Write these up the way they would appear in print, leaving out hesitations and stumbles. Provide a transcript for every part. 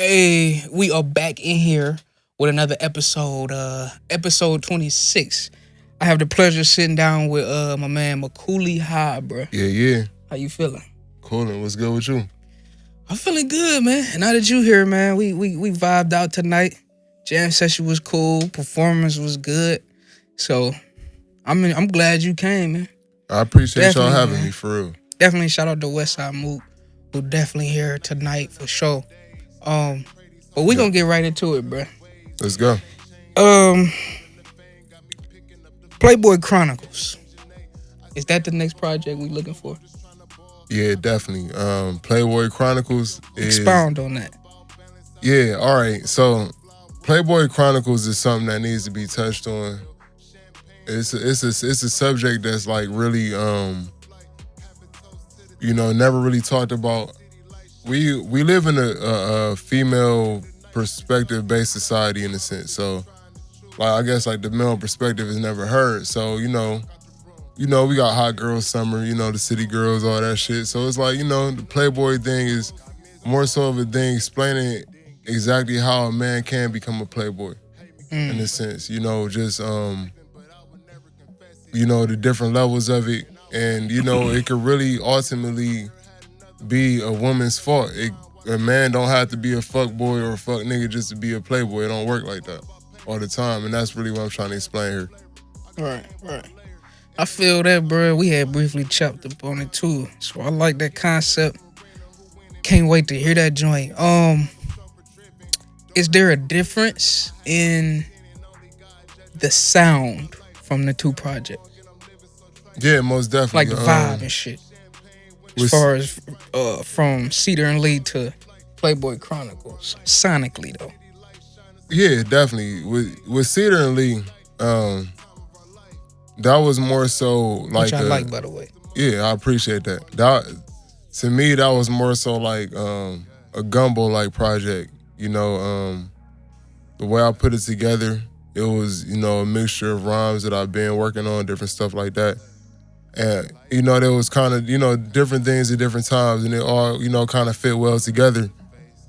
Hey, we are back in here with another episode, episode 26. I have the pleasure of sitting down with my man McCooleyHigh, bro. Yeah. How you feeling? Coolin', what's good with you? I'm feeling good, man. And now that you here, man, we vibed out tonight. Jam session was cool, performance was good. So I'm glad you came, man. I appreciate y'all Definitely, having man. me, for real. Definitely shout out to Westside Mook, who definitely here tonight for sure. But we gonna get right into it, bro. Let's go. Playboy Chronicles. Is that the next project we looking for? Yeah, definitely. Playboy Chronicles is... Expound on that. Yeah, all right. So, Playboy Chronicles is something that needs to be touched on. It's a subject that's like really, never really talked about. We live in a female perspective-based society in a sense. So, like, I guess like the male perspective is never heard. So, we got hot girl summer, the city girls, all that shit. So it's like, the Playboy thing is more so of a thing explaining exactly how a man can become a Playboy in a sense. The different levels of it. And, it could really ultimately be a woman's fault. A man don't have to be a fuck boy or a fuck nigga just to be a Playboy. It don't work like that all the time. And that's really what I'm trying to explain here. Right. I feel that, bro. We had briefly chopped up on it too. So I like that concept. Can't wait to hear that joint. Is there a difference in the sound from the two projects? Yeah, most definitely. Like the vibe and shit. As far as from Cedar and Lee to Playboy Chronicles, sonically though. Yeah, definitely. With Cedar and Lee, that was more so like which I like, by the way. Yeah, I appreciate that. That to me, that was more so like a gumbo like project. The way I put it together, it was a mixture of rhymes that I've been working on, different stuff like that. And, there was kind of, different things at different times, and it all, kind of fit well together.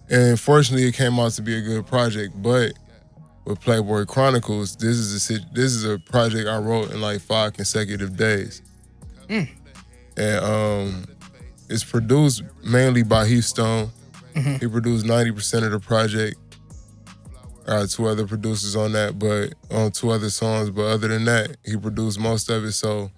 And fortunately, it came out to be a good project. But with Playboy Chronicles, this is a project I wrote in like 5 consecutive days. And it's produced mainly by Heath Stone. He produced 90% of the project. I had 2 other producers on that, but on 2 other songs. But other than that, he produced most of it. So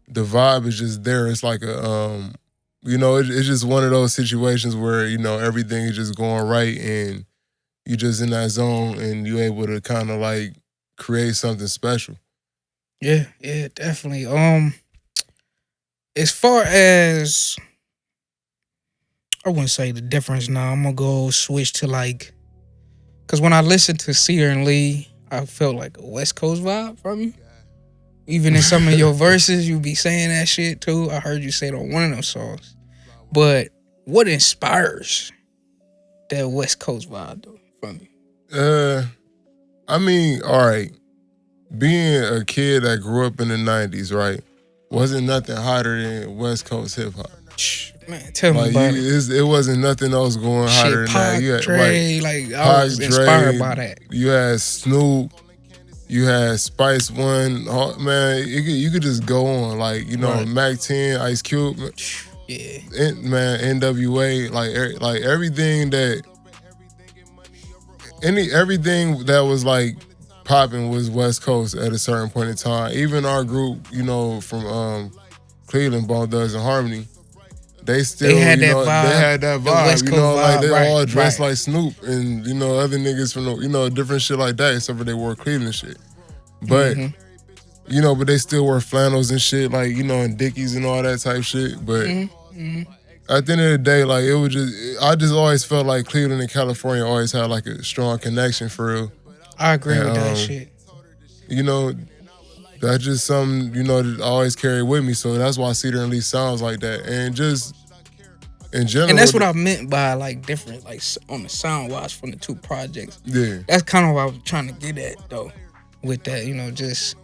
the vibe is just there. It's like it's just one of those situations where, everything is just going right and you just in that zone and you're able to kind of like create something special. Yeah, definitely. As far as, I wouldn't say the difference now. I'm gonna go switch to like, because when I listened to Cedar and Lee, I felt like a West Coast vibe from you. Even in some of your verses, you be saying that shit too. I heard you say it on one of them songs. But what inspires that West Coast vibe though from you? I mean, all right. Being a kid that grew up in the 90s, right, wasn't nothing hotter than West Coast hip hop. Man, tell me about it. It wasn't nothing else going hotter than that. You had Dre, I was inspired by that. You had Snoop. You had Spice One. Oh, man, you could just go on. Like, right. Mac 10, Ice Cube. Yeah. NWA. Like everything everything that was like popping was West Coast at a certain point in time. Even our group, from Cleveland, Bone Thugs and Harmony, they had that vibe. They had that vibe. West Coast vibe, like they all dressed right. like Snoop and other niggas from different shit like that, except for they wore Cleveland shit. But but they still wore flannels and shit, like and Dickies and all that type shit. But at the end of the day, like I just always felt like Cleveland and California always had like a strong connection for real. I agree with that shit. That's just something, that I always carry with me. So that's why Cedar and Lee sounds like that. And just in general. And that's what I meant by like different, like on the sound wise from the 2 projects. Yeah. That's kind of what I was trying to get at though. With that, just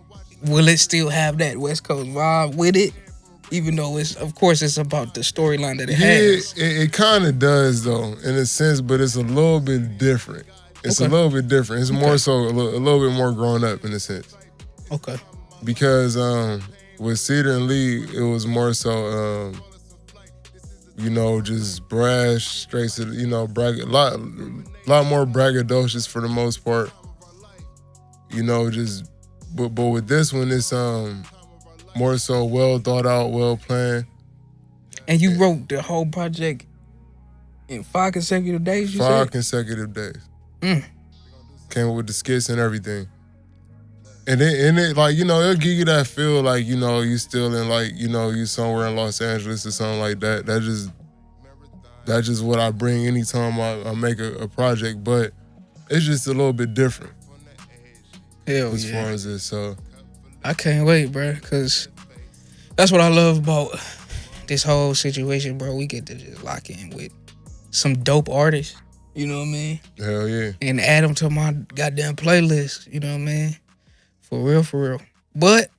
will it still have that West Coast vibe with it? Even though of course it's about the storyline that it Yeah, has. it kind of does though, in a sense, but it's a little bit different. It's a Okay. little bit different. It's more Okay. so a little bit more grown up in a sense. Okay. Because with Cedar and Lee, it was more so just brash, straight to lot more braggadocious for the most part. But with this one, it's more so well thought out, well planned. And you wrote the whole project in 5 consecutive days, you said? 5 consecutive days. Came up with the skits and everything. And it like, it'll give you that feel like, you still in like, you somewhere in Los Angeles or something like that. That's just what I bring anytime I make a project, but it's just a little bit different. Hell as yeah. far as this, so I can't wait, bro, because that's what I love about this whole situation, bro. We get to just lock in with some dope artists, you know what I mean? Hell yeah. And add them to my goddamn playlist, you know what I mean? For real, for real. But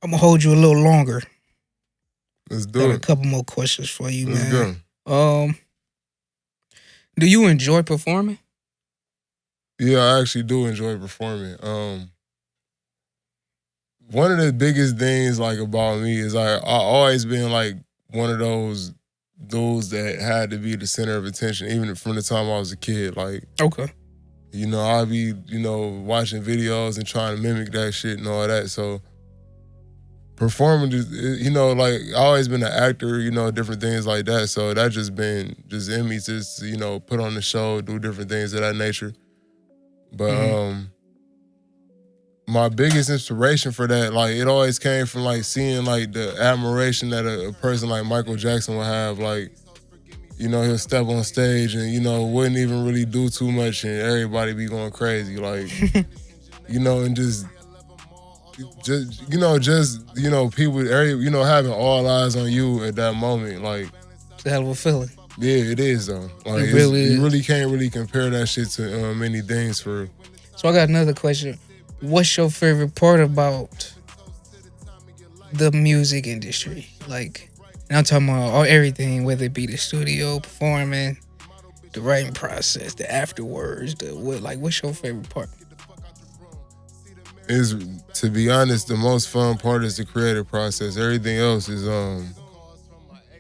I'm going to hold you a little longer. Let's do Got it. a couple more questions for you, Let's man. go. Do you enjoy performing? Yeah, I actually do enjoy performing. One of the biggest things like about me is I always been like one of those dudes that had to be the center of attention, even from the time I was a kid. Like, okay, I'd be, watching videos and trying to mimic that shit and all that. So performing, like I always been an actor, different things like that. So that just been just in me to, put on the show, do different things of that nature. But my biggest inspiration for that, like, it always came from like seeing like the admiration that a person like Michael Jackson would have. Like, he'll step on stage and wouldn't even really do too much, and everybody be going crazy, like, and just people, having all eyes on you at that moment, like, it's a hell of a feeling. Yeah, it is though. Like, it really is. You really can't really compare that shit to many things for. So I got another question. What's your favorite part about the music industry? Like, and I'm talking about everything, whether it be the studio, performing, the writing process, the afterwards, what's your favorite part? Is, to be honest, the most fun part is the creative process. Everything else is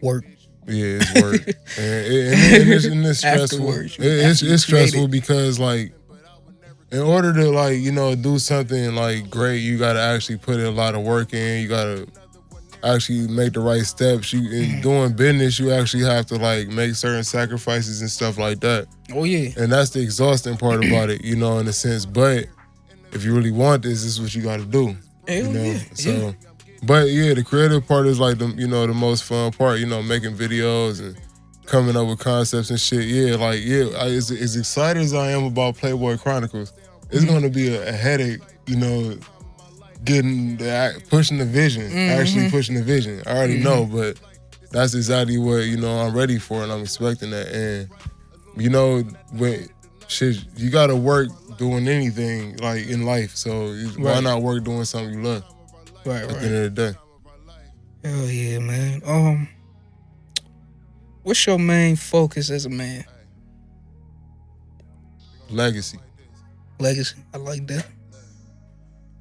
work. Yeah, it's work. and it's stressful. It's stressful because, like, in order to, like, do something like great, you gotta actually put a lot of work in. You gotta actually make the right steps. In doing business, you actually have to like make certain sacrifices and stuff like that. Oh yeah. And that's the exhausting part about it, in a sense. But if you really want this is what you gotta do. Hell yeah. So yeah. But yeah, the creative part is like the the most fun part, making videos and coming up with concepts and shit. Yeah, like, as excited as I am about Playboy Chronicles, it's gonna be a headache, pushing the vision, actually pushing the vision. I already know, but that's exactly what, I'm ready for and I'm expecting that. And, when shit, you gotta work doing anything like in life. So why not work doing something you love? Right. At the end of the day. Hell yeah, man. What's your main focus as a man? Legacy. I like that.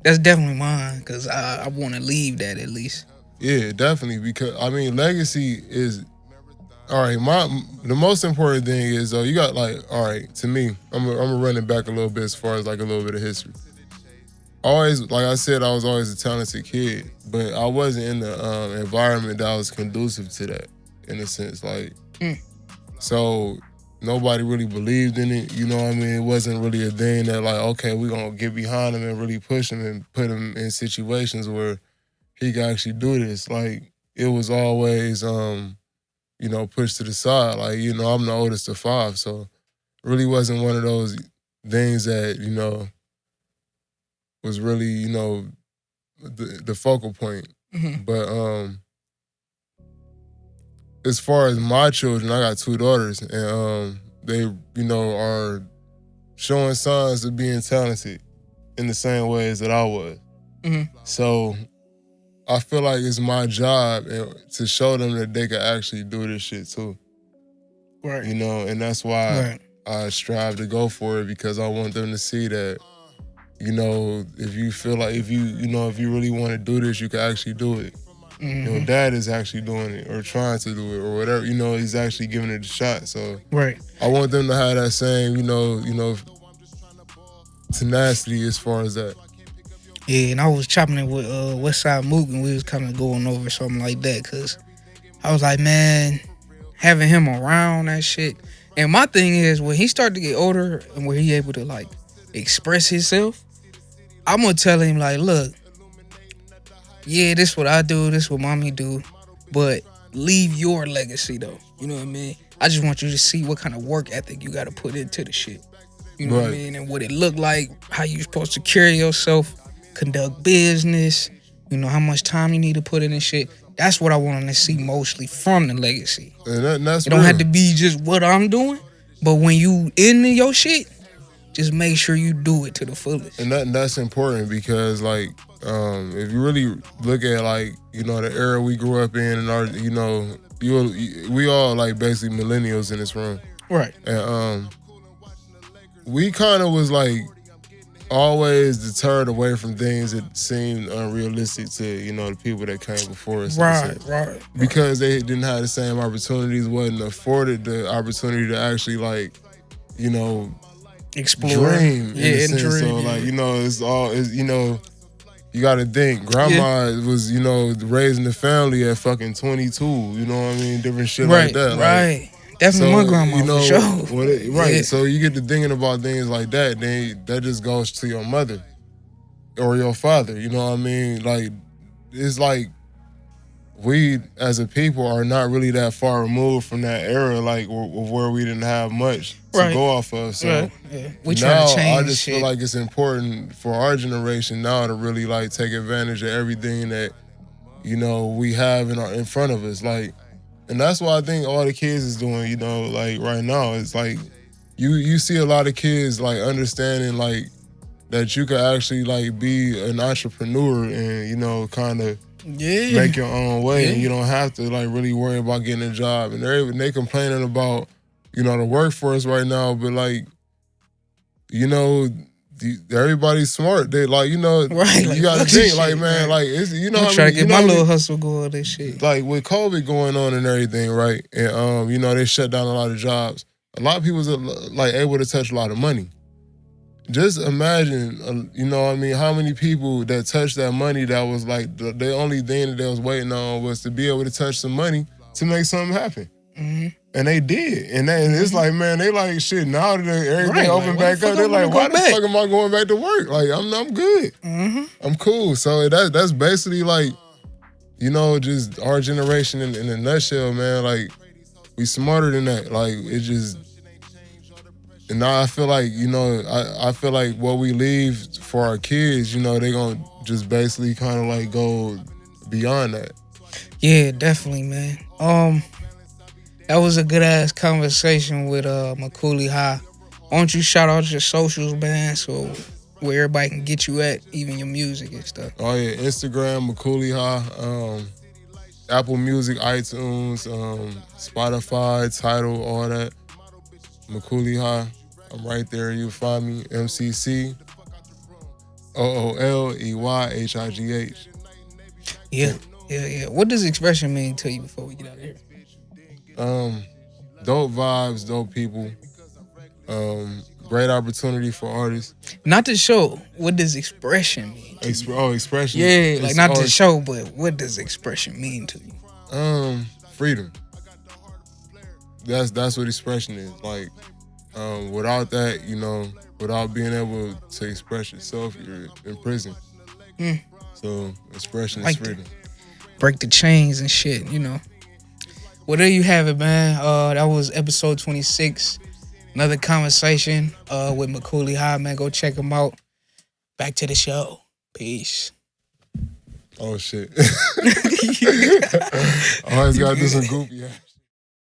That's definitely mine, because I want to leave that at least. Yeah, definitely. Because, legacy is, all right, the most important thing is, though, you got, like, all right, to me, I'm gonna run it back a little bit as far as, like, a little bit of history. Always, like I said, I was always a talented kid, but I wasn't in the environment that was conducive to that, in a sense. Like, so nobody really believed in it. You know what I mean? It wasn't really a thing that, like, okay, we're gonna get behind him and really push him and put him in situations where he can actually do this. Like, it was always, pushed to the side. Like, I'm the oldest of 5, so it really wasn't one of those things that, was really, the focal point. But as far as my children, I got 2 daughters, and they, are showing signs of being talented in the same ways that I was. So I feel like it's my job to show them that they can actually do this shit too. Right. You know, and that's why Right. I strive to go for it, because I want them to see that, you know, if you feel like if you really want to do this, you can actually do it. Mm-hmm. Your dad is actually doing it or trying to do it or whatever. You know, he's actually giving it a shot. So Right. I want them to have that same, you know, tenacity as far as that. Yeah, and I was chopping it with Westside Mook, and we was kind of going over something like that, because I was like, man, having him around that shit. And my thing is, when he started to get older and where he able to like express himself, I'm gonna tell him like, look, yeah, this what I do, this what mommy do, but leave your legacy though. You know what I mean? I just want you to see what kind of work ethic you got to put into the shit. You know what I mean? And what it look like, how you supposed to carry yourself, conduct business, you know, how much time you need to put in and shit. That's what I want to see mostly from the legacy. And that's it don't have to be just what I'm doing, but when you into your shit, just make sure you do it to the fullest. And that's important, because like if you really look at like, you know, the era we grew up in, and our, you know, we all like basically millennials in this room. Right. And we kind of was like always deterred away from things that seemed unrealistic to, you know, the people that came before us. Right. Because they didn't have the same opportunities, wasn't afforded the opportunity to actually like, you know, explore, dream. Yeah, and dream. So like, you know, you know, you got to think. Grandma was, you know, raising the family at fucking 22. You know what I mean? Different shit like that. Right. Definitely my grandma, you know, for sure. Right. Yeah. So you get to thinking about things like that, then that just goes to your mother or your father. You know what I mean? Like, it's like we as a people are not really that far removed from that era, like where we didn't have much to go off of. So we trying to change I just feel like it's important for our generation now to really like take advantage of everything that, you know, we have in front of us. Like, and that's what I think all the kids is doing, you know, like right now. It's like you see a lot of kids like understanding like that you could actually like be an entrepreneur and, you know, kind of make your own way, and you don't have to like really worry about getting a job. And they complaining about, you know, the workforce right now, but like, you know, everybody's smart. They like, you know, you gotta think like, man, like, it's, you know, I'm trying to get my little hustle going. This shit, like with COVID going on and everything, right? And you know, they shut down a lot of jobs. A lot of people was like able to touch a lot of money. Just imagine, you know what I mean, how many people that touched that money that was like the only thing that they was waiting on was to be able to touch some money to make something happen. Mm-hmm. And they did. And it's like, man, they like, shit, now that everything open back up, they're like, why the fuck am I going back to work? Like, I'm good. Mm-hmm. I'm cool. So that's basically like, you know, just our generation in a nutshell, man. Like, we smarter than that. Like, it just... And now I feel like, you know, I feel like what we leave for our kids, you know, they gonna just basically kind of like go beyond that. Yeah, definitely, man. That was a good ass conversation with McCooleyHigh. Why don't you shout out your socials, man, so where everybody can get you at, even your music and stuff. Oh yeah, Instagram, McCooleyHigh, Apple Music, iTunes, Spotify, Tidal, all that. McCooleyHigh, I'm right there. You'll find me. MCC OOLEYHIGH. Yeah. What does Xpression mean to you before we get out of here? Dope vibes, dope people. Great opportunity for artists. Not the show. What does Xpression mean? Xpression. Yeah, like not the show, but what does Xpression mean to you? Freedom. That's what Xpression is. Like, without that, you know, without being able to express yourself, you're in prison. So Xpression is freedom. Break the chains and shit, you know. Well, there you have it, man. That was episode 26. Another conversation with McCooleyHigh, man. Go check him out. Back to the show. Peace. Oh, shit. I always got to do some goofy.